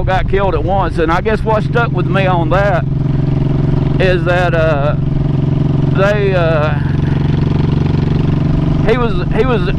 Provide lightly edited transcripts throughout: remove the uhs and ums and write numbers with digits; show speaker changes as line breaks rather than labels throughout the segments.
all got killed at once. And I guess what stuck with me on that is that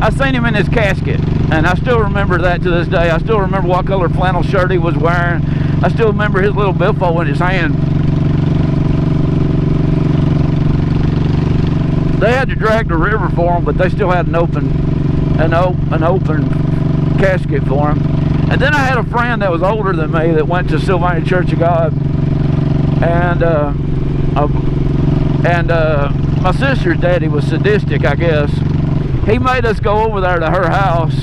I seen him in his casket, and I still remember that to this day. I still remember what color flannel shirt he was wearing. I still remember his little billfold in his hand. They had to drag the river for him, but they still had an open casket for him. And then I had a friend that was older than me that went to Sylvania Church of God, and my sister's daddy was sadistic, I guess. He made us go over there to her house.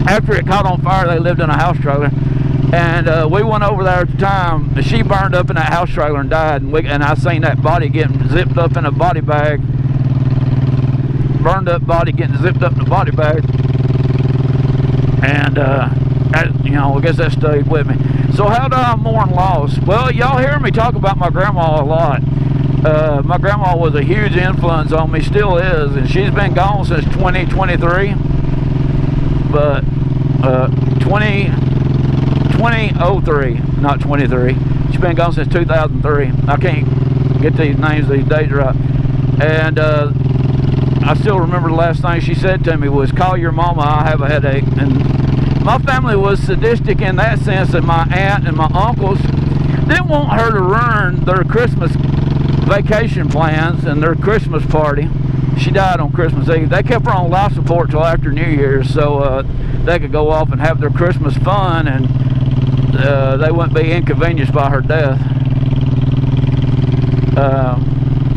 After it caught on fire, they lived in a house trailer, and we went over there at the time. She burned up in that house trailer and died, and I seen that body getting zipped up in a body bag. Burned up body getting zipped up in a body bag. And you know, I guess that stayed with me. So how do I mourn loss? Well, y'all hear me talk about my grandma a lot. My grandma was a huge influence on me, still is, and she's been gone since 2023. But 2003, not 23. She's been gone since 2003. I can't get these names, these dates right. And I still remember the last thing she said to me was, "Call your mama, I have a headache." And my family was sadistic in that sense that my aunt and my uncles didn't want her to ruin their Christmas vacation plans and their Christmas party. She died on Christmas Eve. They kept her on life support till after New Year's, so they could go off and have their Christmas fun, and they wouldn't be inconvenienced by her death.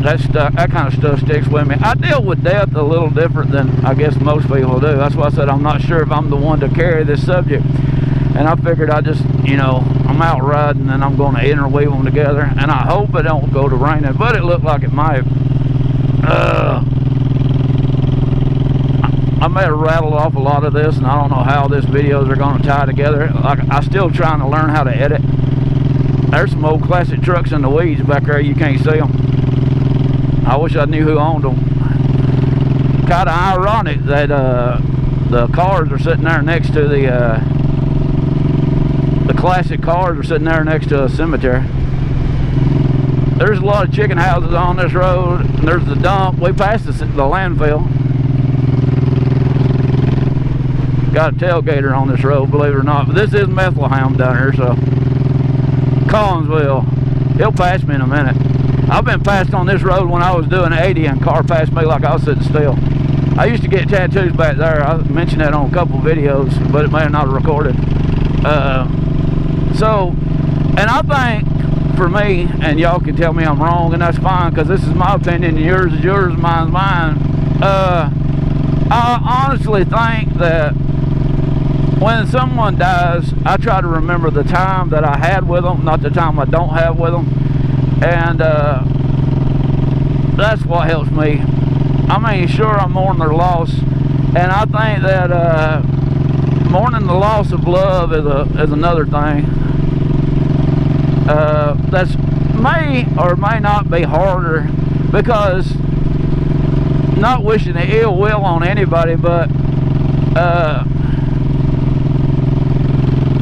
That kind of stuff sticks with me. I deal with death a little different than I guess most people do. That's why I said I'm not sure if I'm the one to carry this subject. And I figured I just, you know, I'm out riding and I'm going to interweave them together. And I hope it don't go to raining, but it looked like it might. I may have rattled off a lot of this, and I don't know how these videos are going to tie together. I'm still trying to learn how to edit. There's some old classic trucks in the weeds back there. You can't see them. I wish I knew who owned them. Kind of ironic that the cars are sitting there next to the classic cars are sitting there next to a cemetery. There's a lot of chicken houses on this road, and there's the dump. We passed the landfill. Got a tailgater on this road, believe it or not. But this is Bethlehem down here, so Collinsville. He'll pass me in a minute. I've been passed on this road when I was doing 80, and a car passed me like I was sitting still. I used to get tattoos back there. I mentioned that on a couple videos, but it may have not recorded. And I think, for me, and y'all can tell me I'm wrong, and that's fine, because this is my opinion, and yours is yours, mine's mine. I honestly think that when someone dies, I try to remember the time that I had with them, not the time I don't have with them. And that's what helps me. I mean, sure, I mourn their loss, and I think that mourning the loss of love is another thing. That's may or may not be harder, because not wishing the ill will on anybody, but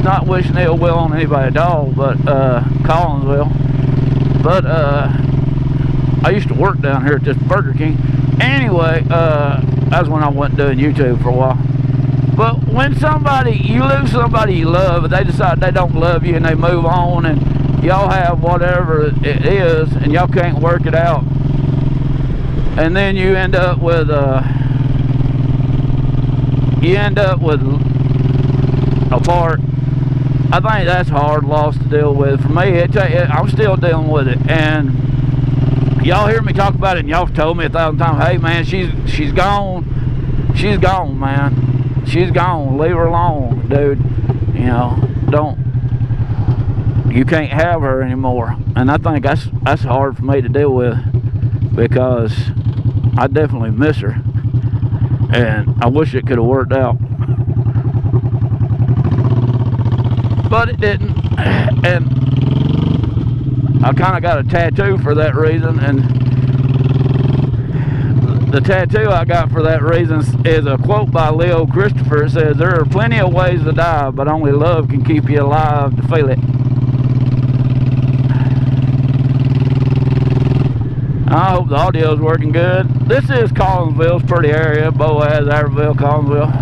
not wishing ill will on anybody at all, but Collinsville. But I used to work down here at this Burger King. Anyway, that's when I wasn't doing YouTube for a while. But when you lose somebody you love, they decide they don't love you and they move on, and y'all have whatever it is, and y'all can't work it out, and then you end up with apart. I think that's a hard loss to deal with. For me, I'm still dealing with it, and y'all hear me talk about it, and y'all have told me 1,000 times, hey man, she's gone. She's gone, man. She's gone. Leave her alone, dude. You know, you can't have her anymore. And I think that's hard for me to deal with, because I definitely miss her, and I wish it could have worked out, but it didn't. And I kind of got a tattoo for that reason, and the tattoo I got for that reason is a quote by Leo Christopher. It says, "There are plenty of ways to die, but only love can keep you alive to feel it." I hope the audio's working good. This is Collinsville. It's a pretty area. Boaz, Abbeville, Collinsville.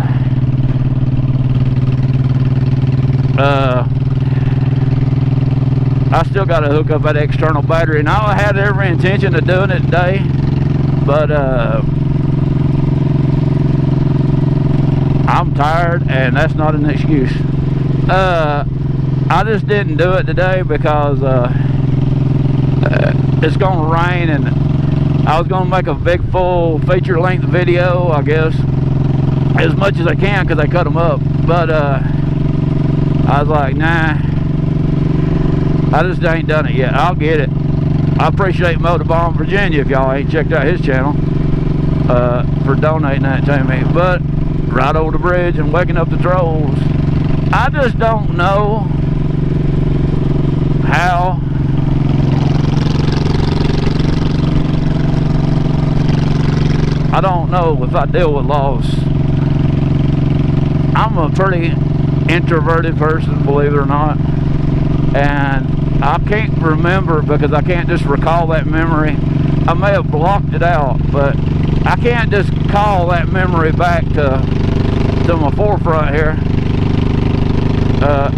I still got to hook up that external battery. And I had every intention of doing it today, but I'm tired, and that's not an excuse. I just didn't do it today because it's gonna rain, and I was gonna make a big full feature-length video, I guess, as much as I can, because I cut them up. But I was like, nah, I just ain't done it yet. I'll get it. I appreciate Motorbomb Virginia, if y'all ain't checked out his channel, for donating that to me. But right over the bridge and waking up the trolls, I just don't know how. I don't know if I deal with loss. I'm a pretty introverted person, believe it or not, and I can't remember, because I can't just recall that memory. I may have blocked it out, but I can't just call that memory back to my forefront here.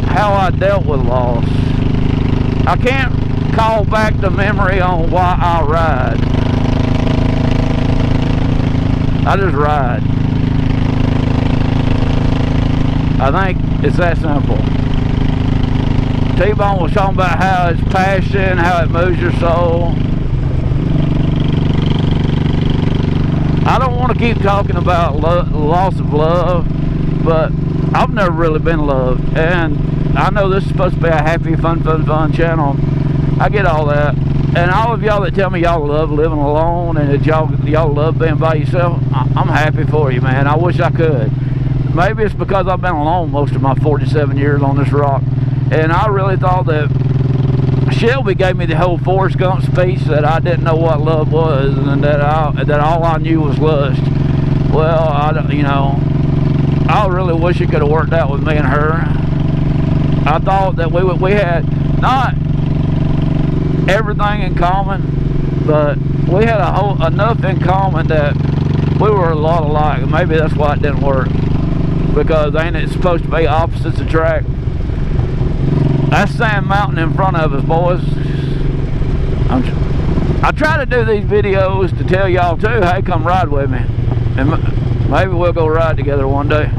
How I dealt with loss. I can't call back the memory on why I ride. I just ride. I think it's that simple. T-Bone was talking about how it's passion, how it moves your soul. I don't want to keep talking about loss of love, but I've never really been loved. And I know this is supposed to be a happy, fun channel. I get all that. And all of y'all that tell me y'all love living alone and that y'all love being by yourself, I'm happy for you, man. I wish I could. Maybe it's because I've been alone most of my 47 years on this rock. And I really thought that Shelby gave me the whole Forrest Gump speech that I didn't know what love was, and that all I knew was lust. Well, I really wish it could have worked out with me and her. I thought that we had not everything in common, but we had enough in common that we were a lot alike. Maybe that's why it didn't work, because ain't it supposed to be opposites attract? That's Sand Mountain in front of us, boys. I try to do these videos to tell y'all too, hey, come ride with me, and maybe we'll go ride together one day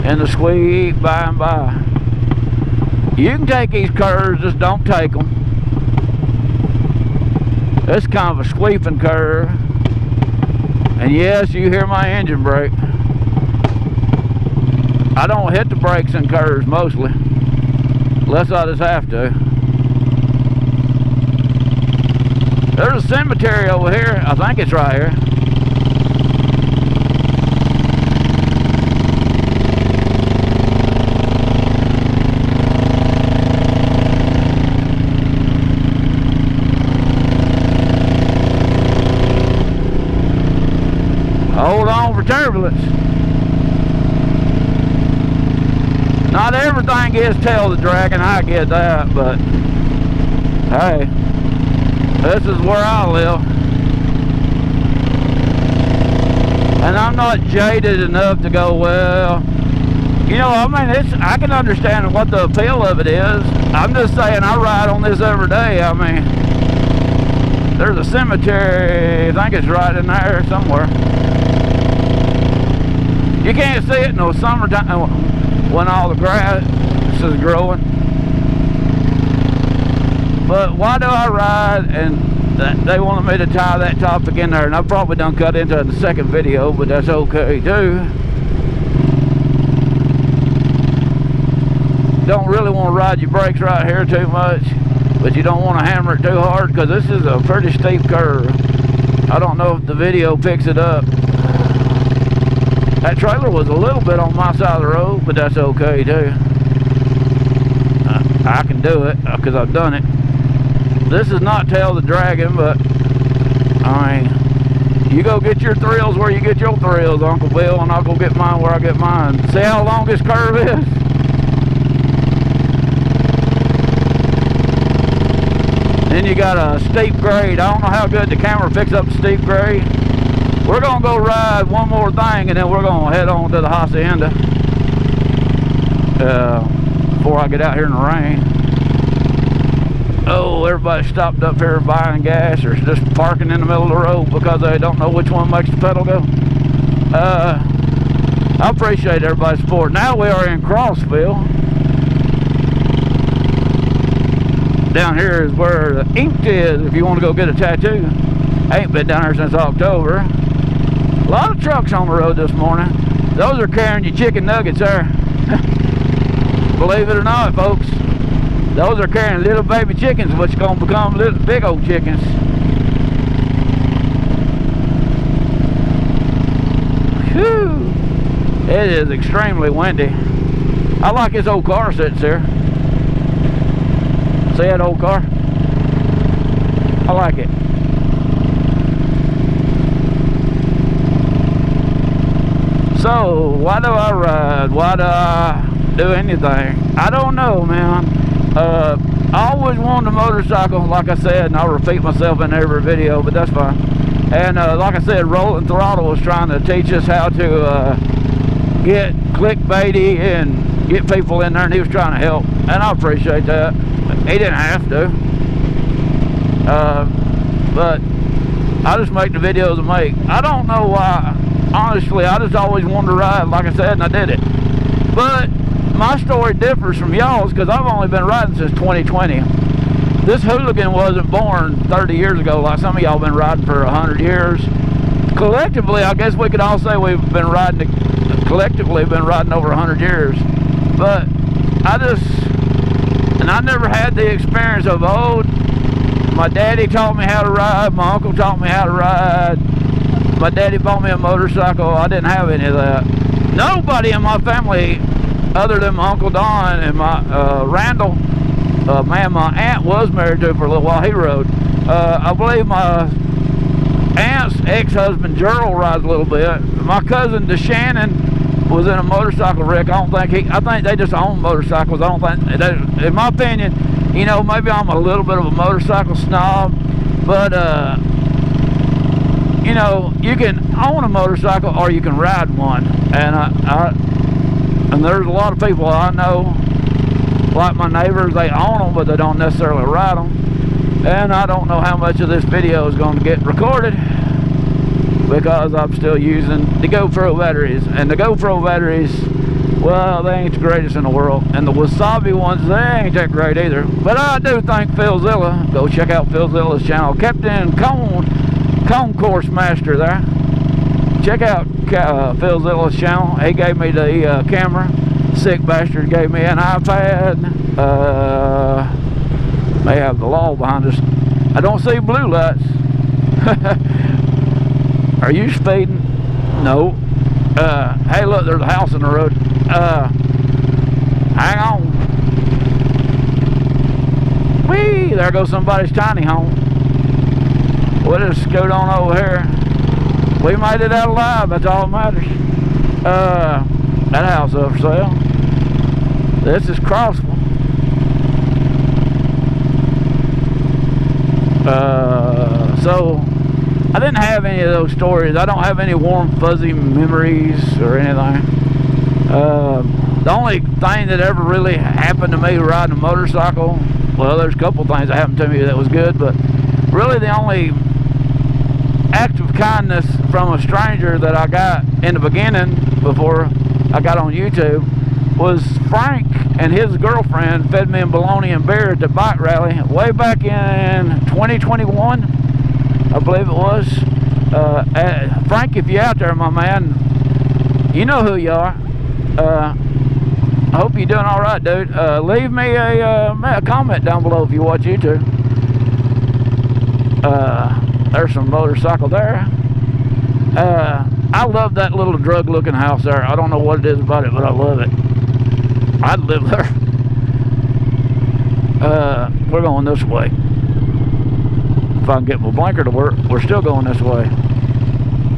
in the sweet by and by. You can take these curves, just don't take them. It's kind of a sweeping curve, and yes, you hear my engine brake. I don't hit the brakes in curves mostly, unless I just have to. There's a cemetery over here. I think it's right here. Hold on for turbulence. Not everything gets tail the dragon, I get that, but hey, this is where I live. And I'm not jaded enough to go, well, you know, I mean, I can understand what the appeal of it is. I'm just saying I ride on this every day. I mean, there's a cemetery, I think it's right in there somewhere. You can't see it in the summertime when all the grass is growing. But why do I ride? And they wanted me to tie that topic in there, and I probably done cut into the second video, but that's okay too. Don't really want to ride your brakes right here too much, but you don't want to hammer it too hard, because this is a pretty steep curve. I don't know if the video picks it up. That trailer was a little bit on my side of the road, but that's okay too. I can do it because I've done it. This is not Tail the Dragon, but I mean, You go get your thrills where you get your thrills, Uncle Bill, and I'll go get mine where I get mine. See how long this curve is? Then you got a steep grade. I don't know how good the camera picks up the steep grade. We're gonna go ride one more thing, and then we're gonna head on to the hacienda before I get out here in the rain. Oh, everybody stopped up here buying gas or just parking in the middle of the road because they don't know which one makes the pedal go. I appreciate everybody's support. Now we are in Crossville. Down here is where the ink is if you want to go get a tattoo. I ain't been down here since October. A lot of trucks on the road this morning. Those are carrying your chicken nuggets there. Believe it or not, folks. Those are carrying little baby chickens, which are going to become little big old chickens. Whew. It is extremely windy. I like this old car sitting there. See that old car? I like it. So, why do I ride? Why do I do anything? I don't know, man. I always wanted a motorcycle, like I said, and I'll repeat myself in every video, but that's fine. And like I said, Rolling Throttle was trying to teach us how to get clickbaity and get people in there, and he was trying to help, and I appreciate that. He didn't have to, but I just make the videos I make. I don't know why. Honestly, I just always wanted to ride, like I said, and I did it. But my story differs from y'all's because I've only been riding since 2020. This hooligan wasn't born 30 years ago like some of y'all been riding for 100 years. Collectively, I guess we could all say we've been riding, collectively been riding over 100 years. But I never had the experience of, oh, my daddy taught me how to ride, my uncle taught me how to ride, my daddy bought me a motorcycle. I didn't have any of that. Nobody in my family other than my Uncle Don and my Randall, man, my aunt was married to for a little while. He rode. I believe my aunt's ex-husband Gerald rides a little bit. My cousin DeShannon was in a motorcycle wreck. I think they just own motorcycles. I don't think they, in my opinion, you know, maybe I'm a little bit of a motorcycle snob, but you know, you can own a motorcycle or you can ride one, and and there's a lot of people I know, like my neighbors, they own them, but they don't necessarily ride them. And I don't know how much of this video is going to get recorded because I'm still using the GoPro batteries. And the GoPro batteries, well, they ain't the greatest in the world. And the Wasabi ones, they ain't that great either. But I do thank Philzilla. Go check out Philzilla's channel. Captain Cone Course Master there. Check out Philzilla's channel. He gave me the camera. Sick bastard gave me an iPad. May have the law behind us. I don't see blue lights. Are you speeding? No. Hey, look, there's a house in the road. Hang on. Whee! There goes somebody's tiny home. We'll just scoot on over here. We made it out alive, that's all that matters. That house up for sale. This is Crossville. So I didn't have any of those stories. I don't have any warm fuzzy memories or anything. The only thing that ever really happened to me riding a motorcycle, well, there's a couple things that happened to me that was good, but really the only act of kindness from a stranger that I got in the beginning before I got on YouTube was Frank and his girlfriend fed me bologna and beer at the bike rally way back in 2021, I believe it was. Frank, if you're out there, my man, you know who you are. I hope you're doing all right, dude. Leave me a comment down below if you watch YouTube. There's some motorcycle there. I love that little drug looking house there. I don't know what it is about it, but I love it. I'd live there. We're going this way. If I can get my blinker to work, we're still going this way.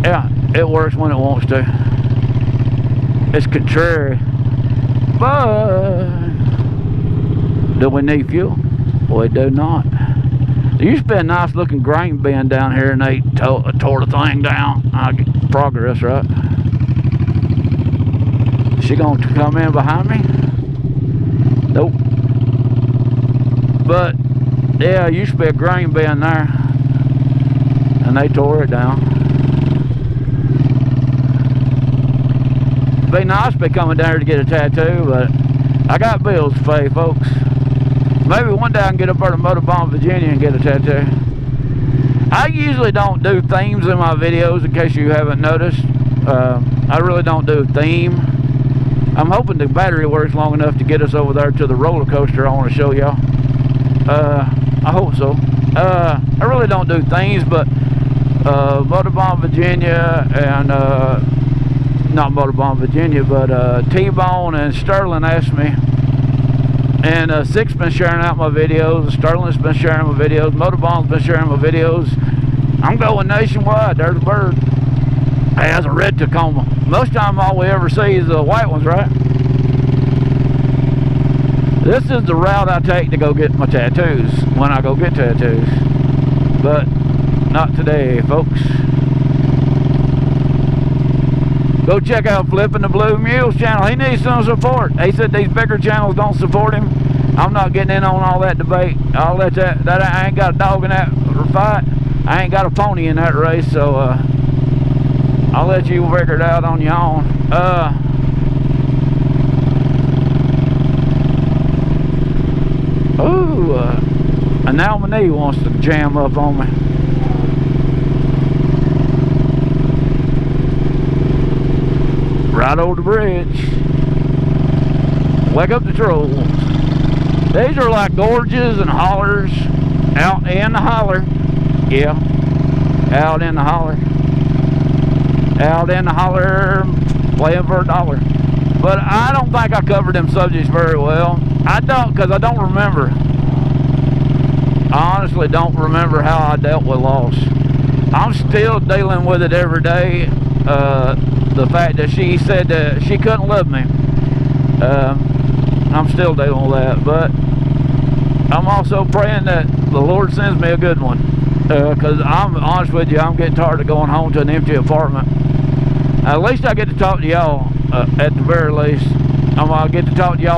Yeah, it works when it wants to. It's contrary. But do we need fuel? We do not. There used to be a nice looking grain bin down here, and they tore the thing down. Progress, right? She gonna come in behind me? Nope. But yeah, used to be a grain bin there, and they tore it down. Be nice to be coming down here to get a tattoo, but I got bills to pay, folks. Maybe one day I can get up there to Motorbomb, Virginia and get a tattoo. I usually don't do themes in my videos, in case you haven't noticed. I really don't do a theme. I'm hoping the battery works long enough to get us over there to the roller coaster I want to show y'all. I hope so. I really don't do themes, but Motorbomb, Virginia, and not Motorbomb, Virginia, but T-Bone and Sterling asked me. And Six been sharing out my videos, Sterling's been sharing my videos, Motorbomb's been sharing my videos. I'm going nationwide. There's a bird. It has a red Tacoma. Most time all we ever see is the white ones, right? This is the route I take to go get my tattoos, when I go get tattoos. But not today, folks. Go check out Flipping the Blue Mules channel. He needs some support. He said these bigger channels don't support him. I'm not getting in on all that debate. I'll let that I ain't got a dog in that fight. I ain't got a pony in that race, so I'll let you figure it out on your own. And now my knee wants to jam up on me. Right over the bridge. Wake up the trolls. These are like gorges and hollers out in the holler. Yeah, out in the holler. Out in the holler, playing for a dollar. But I don't think I covered them subjects very well. I don't, because I don't remember. I honestly don't remember how I dealt with loss. I'm still dealing with it every day. The fact that she said that she couldn't love me. I'm still dealing with that, but I'm also praying that the Lord sends me a good one. Because I'm honest with you, I'm getting tired of going home to an empty apartment. At least I get to talk to y'all, at the very least. I'll get to talk to y'all